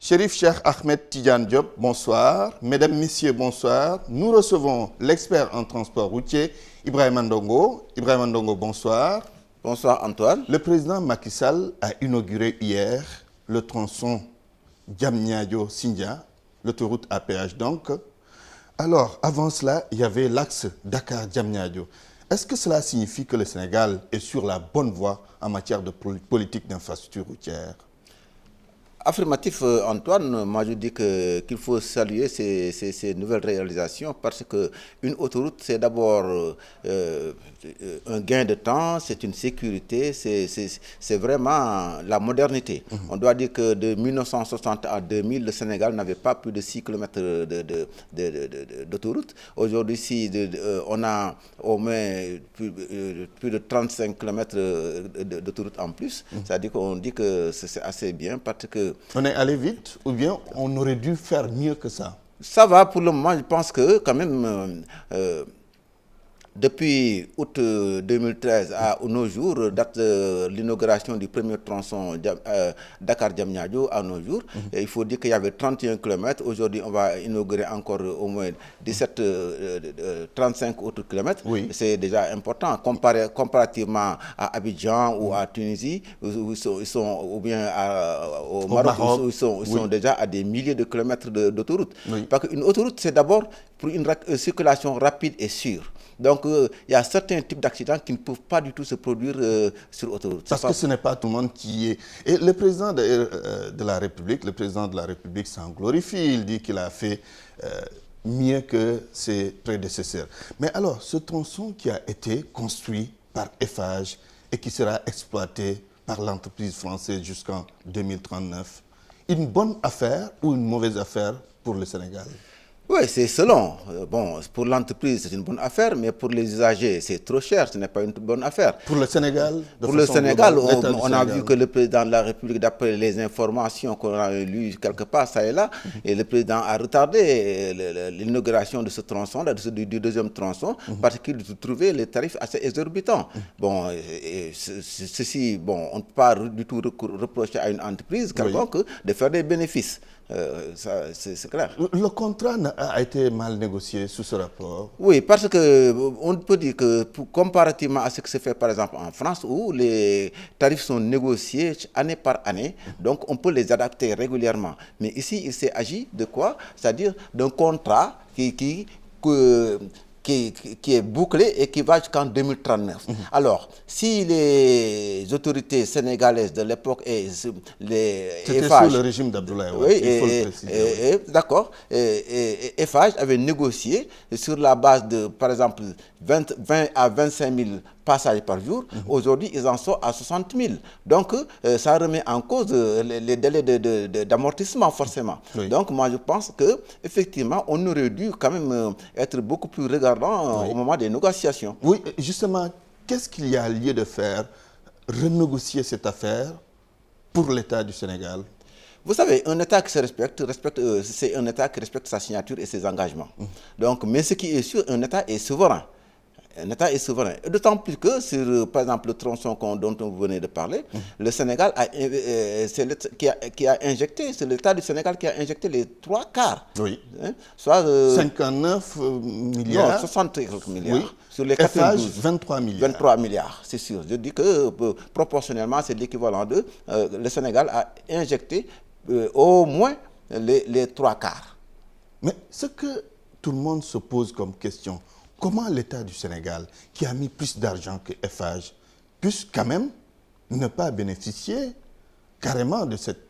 Chérif Cheikh Ahmed Tidiane Diop, bonsoir. Mesdames, Messieurs, bonsoir. Nous recevons l'expert en transport routier, Ibrahima Ndongo. Ibrahima Ndongo, bonsoir. Bonsoir Antoine. Le président Macky Sall a inauguré hier le tronçon Diamniadio-Sindia, l'autoroute à péage donc. Alors, avant cela, il y avait l'axe Dakar-Diamniadio. Est-ce que cela signifie que le Sénégal est sur la bonne voie en matière de politique d'infrastructure routière? Affirmatif Antoine, moi je dis qu'il faut saluer ces nouvelles réalisations parce qu'une autoroute c'est d'abord un gain de temps, c'est une sécurité, c'est vraiment la modernité. On doit dire que de 1960 à 2000, le Sénégal n'avait pas plus de 6 km d'autoroute. Aujourd'hui, on a au moins plus de 35 km d'autoroute en plus. C'est-à-dire qu'on dit que c'est assez bien parce que on est allé vite ou bien on aurait dû faire mieux que ça? Ça va pour le moment, je pense que quand même, depuis août 2013 à nos jours, date de l'inauguration du premier tronçon Dakar-Diamniadio à nos jours. Et il faut dire qu'il y avait 31 km. Aujourd'hui, on va inaugurer encore au moins 35 autres kilomètres. Oui. C'est déjà important comparativement à Abidjan ou à Tunisie, où ils sont ou bien au Maroc, où ils sont déjà à des milliers de kilomètres d'autoroute. Oui. Parce qu'une autoroute, c'est d'abord pour une circulation rapide et sûre. Donc, il y a certains types d'accidents qui ne peuvent pas du tout se produire sur autoroute. Parce que ce n'est pas tout le monde qui est... Et le président de la République, s'en glorifie. Il dit qu'il a fait mieux que ses prédécesseurs. Mais alors, ce tronçon qui a été construit par Eiffage et qui sera exploité par l'entreprise française jusqu'en 2039, une bonne affaire ou une mauvaise affaire pour le Sénégal? Oui, c'est selon. Bon, pour l'entreprise, c'est une bonne affaire, mais pour les usagers, c'est trop cher, ce n'est pas une bonne affaire. Pour le Sénégal, pour le Sénégal, on a vu que le président de la République, d'après les informations qu'on a lues quelque part, ça et là, et le président a retardé l'inauguration de ce tronçon, du deuxième tronçon, parce qu'il trouvait les tarifs assez exorbitants. Bon, ceci, bon, on ne peut pas du tout reprocher à une entreprise quelconque de faire des bénéfices. C'est clair. Le contrat a été mal négocié sous ce rapport? Oui, parce qu'on peut dire que comparativement à ce qui se fait par exemple en France, où les tarifs sont négociés année par année, donc on peut les adapter régulièrement. Mais ici, il s'est agi de quoi? C'est-à-dire d'un contrat qui est bouclé et qui va jusqu'en 2039. Alors, si les autorités sénégalaises de l'époque et les C'était sous le régime d'Abdoulaye Wade, oui, il faut le préciser. d'accord. Eiffage avait négocié sur la base de, par exemple, 20 à 25 000 passages par jour. Aujourd'hui, ils en sont à 60 000. Donc, ça remet en cause les délais d'amortissement, forcément. Oui. Donc, moi, je pense qu'effectivement, on aurait dû quand même être beaucoup plus regardant au moment des négociations. Oui, justement, qu'est-ce qu'il y a lieu de faire? Renégocier cette affaire pour l'État du Sénégal? Vous savez, un État qui se respecte c'est un État qui respecte sa signature et ses engagements. Donc, mais ce qui est sûr, un État est souverain. Un État est souverain. D'autant plus que sur, par exemple, le tronçon dont on venait de parler, le Sénégal c'est l'État du Sénégal qui a injecté les 3/4. Oui. Hein, soit 59 milliards. Non, 60 et quelques milliards. Oui. Sur les Eiffage, 92. 23 milliards. 23 milliards, c'est sûr. Je dis que proportionnellement, c'est l'équivalent de... le Sénégal a injecté au moins les 3/4. Mais ce que tout le monde se pose comme question, comment l'État du Sénégal, qui a mis plus d'argent que Eiffage, puisse quand même ne pas bénéficier carrément de cette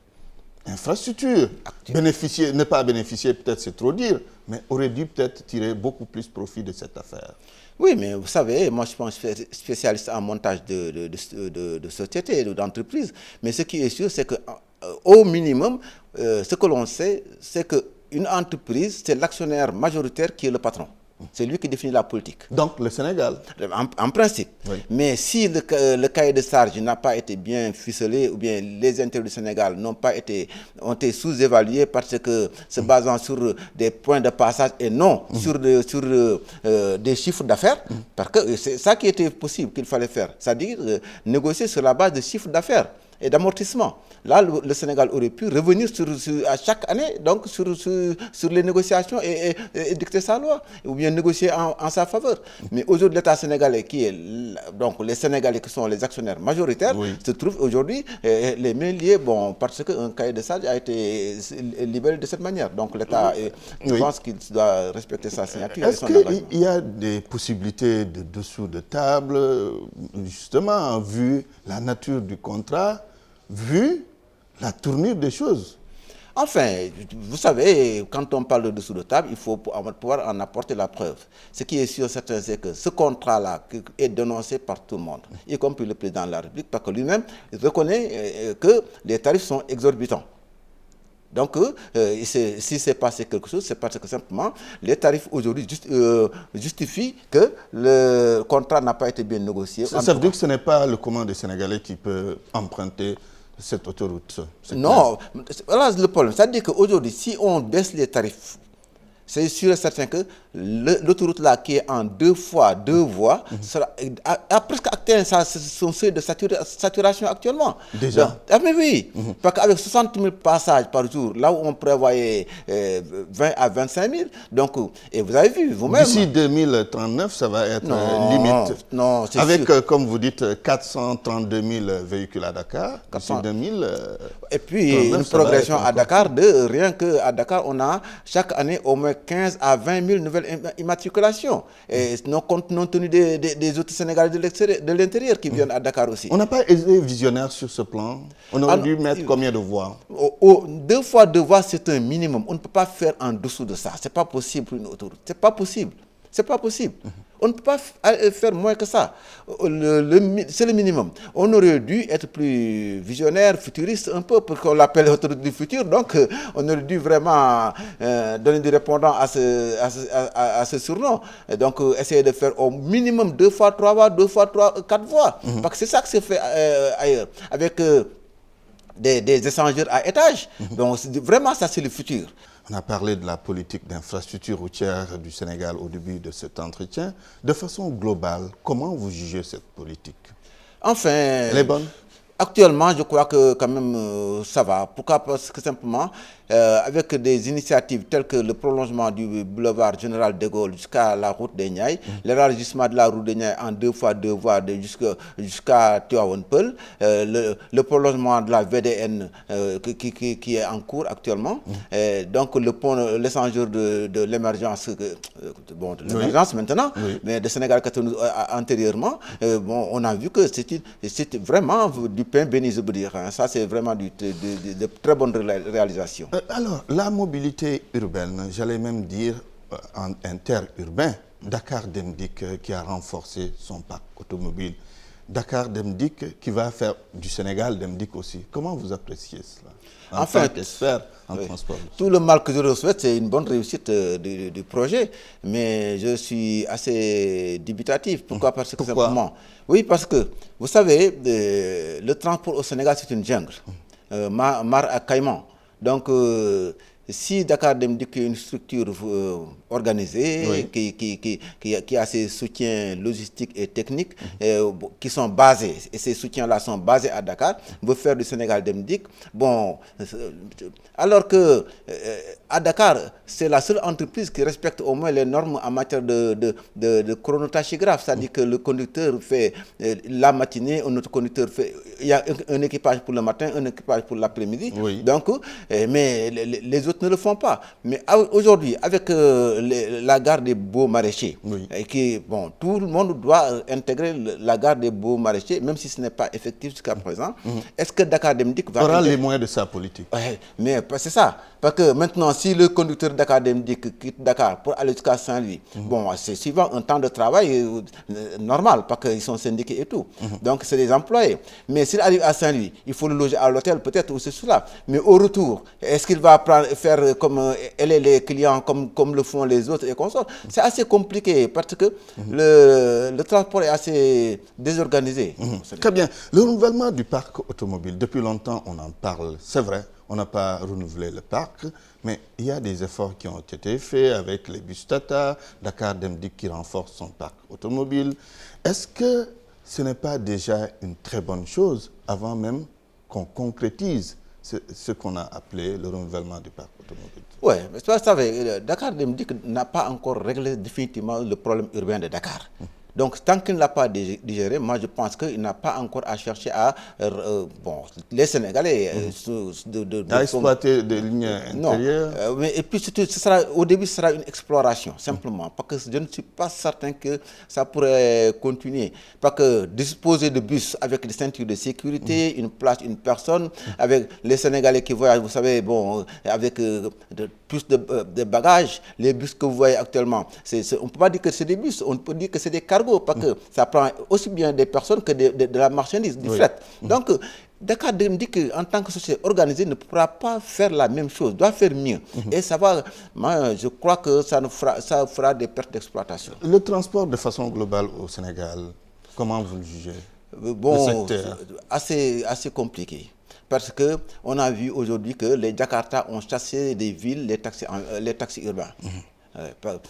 infrastructure? Ne pas bénéficier, peut-être c'est trop dire, mais aurait dû peut-être tirer beaucoup plus profit de cette affaire. Oui, mais vous savez, moi je suis spécialiste en montage de sociétés, d'entreprises, mais ce qui est sûr, c'est qu'au minimum, ce que l'on sait, c'est qu'une entreprise, c'est l'actionnaire majoritaire qui est le patron. C'est lui qui définit la politique. Donc le Sénégal? En principe. Oui. Mais si le cahier de charge n'a pas été bien ficelé, ou bien les intérêts du Sénégal ont été sous-évalués parce que se basant sur des points de passage et non sur des chiffres d'affaires, parce que c'est ça qui était possible qu'il fallait faire, c'est-à-dire négocier sur la base de chiffres d'affaires. et d'amortissement. Là, le Sénégal aurait pu revenir à chaque année donc sur les négociations et dicter sa loi, ou bien négocier en sa faveur. Mais aujourd'hui, l'État sénégalais, donc les Sénégalais qui sont les actionnaires majoritaires, se trouvent aujourd'hui les mains liées, parce qu'un cahier de charges a été libellé de cette manière. Donc l'État, je pense qu'il doit respecter sa signature. Est-ce qu'il y a des possibilités de dessous de table, justement, vu la nature du contrat, vu la tournure des choses? Enfin, vous savez, quand on parle de dessous de table, il faut pouvoir en apporter la preuve. Ce qui est sûr, certain, c'est que ce contrat-là est dénoncé par tout le monde, y compris le président de la République, parce que lui-même reconnaît que les tarifs sont exorbitants. Donc, si c'est passé quelque chose, c'est parce que simplement, les tarifs aujourd'hui justifient que le contrat n'a pas été bien négocié. Ça veut dire que ce n'est pas le commun des Sénégalais qui peut emprunter cette autoroute? Non, voilà le problème. C'est-à-dire qu'aujourd'hui, si on baisse les tarifs, c'est sûr et certain que l'autoroute là qui est en 2 voies a presque atteint son seuil de saturation actuellement. Déjà? Mais oui, parce qu'avec 60 000 passages par jour, là où on prévoyait 20 à 25 000, donc, et vous avez vu vous-même. D'ici 2039, ça va être limite. Non, c'est avec, sûr. Comme vous dites, 432 000 véhicules à Dakar. D'ici 2000. Et puis, une progression à Dakar, rien qu'à Dakar, on a chaque année au moins 15 à 20 000 nouvelles immatriculations. Et non compte tenu des autres Sénégalais de l'intérieur qui viennent à Dakar aussi. On n'a pas été visionnaire sur ce plan. On aurait dû mettre combien de voies? 2 fois 2 voies, c'est un minimum. On ne peut pas faire en dessous de ça. Ce n'est pas possible pour une autoroute. Ce n'est pas possible. C'est pas possible. On ne peut pas faire moins que ça. C'est le minimum. On aurait dû être plus visionnaire, futuriste un peu, pour qu'on l'appelle autoroute du futur. Donc, on aurait dû vraiment donner du répondant à ce surnom. Et donc, essayer de faire au minimum 2 fois 3 voies, 2 fois 4 voies. Parce que c'est ça que se fait ailleurs. Avec des échangeurs à étage. Donc, vraiment, ça, c'est le futur. On a parlé de la politique d'infrastructure routière du Sénégal au début de cet entretien. De façon globale, comment vous jugez cette politique? Enfin, elle est bonne? Actuellement, je crois que quand même ça va. Pourquoi? Parce que simplement, avec des initiatives telles que le prolongement du boulevard Général de Gaulle jusqu'à la route des Niayes, l'élargissement de la route des Niayes en 2 fois 2 voies jusqu'à Tivaouane-Peulh, le prolongement de la VDN qui est en cours actuellement, donc le pont, l'échangeur de l'émergence, maintenant, mais de Sénégal-Cotonou antérieurement, on a vu que c'était vraiment du pain béni, je veux dire. Ça, c'est vraiment de très bonnes réalisations. Alors, la mobilité urbaine, j'allais même dire interurbain, Dakar Dem Dikk qui a renforcé son parc automobile, Dakar Dem Dikk qui va faire du Sénégal Dem Dikk aussi. Comment vous appréciez cela? En fait, transport. Tout le mal que je le souhaite, c'est une bonne réussite du projet, mais je suis assez dubitatif. Pourquoi? Parce que simplement, oui, parce que, vous savez, le transport au Sénégal, c'est une jungle, mar à caïman. Donc, si Dakar Dem Dikk est une structure organisée, qui a ses soutiens logistiques et techniques qui sont basés, et ces soutiens-là sont basés à Dakar, veut faire du Sénégal Dem Dikk, alors que à Dakar, c'est la seule entreprise qui respecte au moins les normes en matière de chronotachygraphe, c'est-à-dire que le conducteur fait la matinée, un autre conducteur fait, il y a un équipage pour le matin, un équipage pour l'après-midi, donc, mais les autres ne le font pas. Mais aujourd'hui, avec la gare des Beaux Maraîchers, tout le monde doit intégrer la gare des Beaux Maraîchers, même si ce n'est pas effectif jusqu'à présent. Est-ce que Dakar Dem Dikk aura les moyens de sa politique? Mais c'est ça. Parce que maintenant, si le conducteur de Dakar Dem Dikk quitte Dakar pour aller jusqu'à Saint-Louis, c'est suivant un temps de travail normal, parce qu'ils sont syndiqués et tout. Donc, c'est des employés. Mais s'il arrive à Saint-Louis, il faut le loger à l'hôtel, peut-être, ou c'est cela. Mais au retour, est-ce qu'il va faire comme les clients, comme le font les autres et consorts? C'est assez compliqué, parce que le transport est assez désorganisé. Très bien. Le renouvellement du parc automobile, depuis longtemps, on en parle, c'est vrai. On n'a pas renouvelé le parc, mais il y a des efforts qui ont été faits avec les bus Tata, Dakar Dem Dikk qui renforce son parc automobile. Est-ce que ce n'est pas déjà une très bonne chose avant même qu'on concrétise ce qu'on a appelé le renouvellement du parc automobile. Oui, mais vous savez, Dakar Dem Dikk n'a pas encore réglé définitivement le problème urbain de Dakar. Donc, tant qu'il ne l'a pas digéré, moi je pense qu'il n'a pas encore à chercher à... les Sénégalais... à exploiter des lignes intérieures. Non, et puis au début, ce sera une exploration, simplement. Parce que je ne suis pas certain que ça pourrait continuer. Parce que disposer de bus avec des ceintures de sécurité, une place, une personne, avec les Sénégalais qui voyagent, vous savez, bon, avec plus de bagages, les bus que vous voyez actuellement, on ne peut pas dire que c'est des bus, on peut dire que c'est des cargos. Parce que ça prend aussi bien des personnes que de la marchandise, du fret. Donc, Dakar Dem Dikk, en tant que société organisée, ne pourra pas faire la même chose, doit faire mieux. Et ça va, moi, je crois que ça fera des pertes d'exploitation. Le transport de façon globale au Sénégal, comment vous le jugez? Bon, assez compliqué. Parce qu'on a vu aujourd'hui que les Jakarta ont chassé des villes les taxis urbains.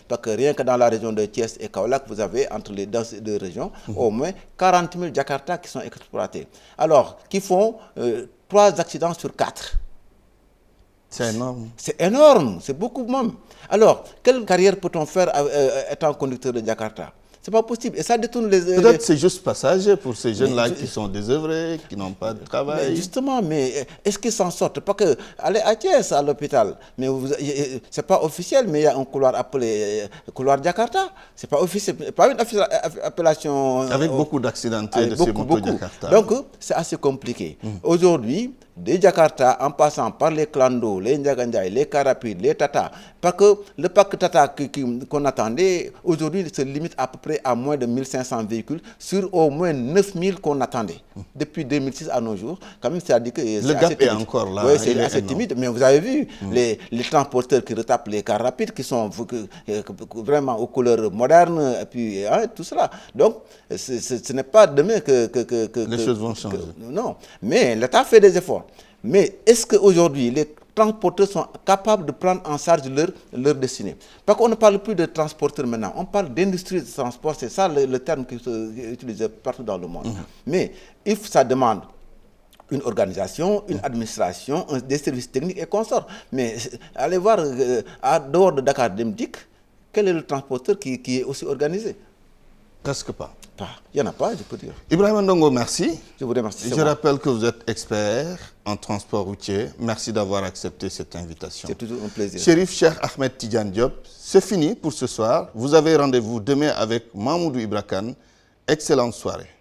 Parce que rien que dans la région de Thiès et Kaolack, vous avez dans ces deux régions au moins 40 000 Jakarta qui sont exploités. Alors, qui font 3 accidents sur 4. C'est énorme. C'est énorme, c'est beaucoup même. Alors, quelle carrière peut-on faire étant conducteur de Jakarta? C'est pas possible. Et ça détourne Peut-être c'est juste passager pour ces jeunes-là qui sont désœuvrés, qui n'ont pas de travail. Mais justement, mais est-ce qu'ils s'en sortent? Parce que aller à Thiès, à l'hôpital, mais c'est pas officiel, mais il y a un couloir appelé couloir Jakarta. C'est pas officiel, pas une appellation. Avec beaucoup d'accidentés de ces motos Jakarta. Donc, c'est assez compliqué. Aujourd'hui, des Jakarta, en passant par les clando, les Ndiagandiaï, les Carapides, les Tata, parce que le parc Tata qu'on attendait, aujourd'hui, se limite à peu près à moins de 1500 véhicules sur au moins 9000 qu'on attendait. Depuis 2006 à nos jours, quand même, c'est-à-dire que... Le gap est encore là. Oui, c'est assez timide, mais vous avez vu, les transporteurs qui retapent les cars rapides, qui sont vraiment aux couleurs modernes, et puis tout cela. Donc, ce n'est pas demain que les choses vont changer. Non, mais l'État fait des efforts. Mais est-ce qu'aujourd'hui, les transporteurs sont capables de prendre en charge leur destinée? Parce qu'on ne parle plus de transporteurs maintenant, on parle d'industrie de transport, c'est ça le terme qui est utilisé partout dans le monde. Mais ça demande une organisation, une administration, des services techniques et consorts. Mais allez voir, à dehors de Dakar Dem Dikk, quel est le transporteur qui est aussi organisé? Presque pas. Il n'y en a pas, je peux dire. Ibrahima Ndongo, merci. Je vous remercie. Je rappelle que vous êtes expert en transport routier. Merci d'avoir accepté cette invitation. C'est toujours un plaisir. Chérif Cheikh Ahmed Tidiane Diop, c'est fini pour ce soir. Vous avez rendez-vous demain avec Mamoudou Ibra Kane. Excellente soirée.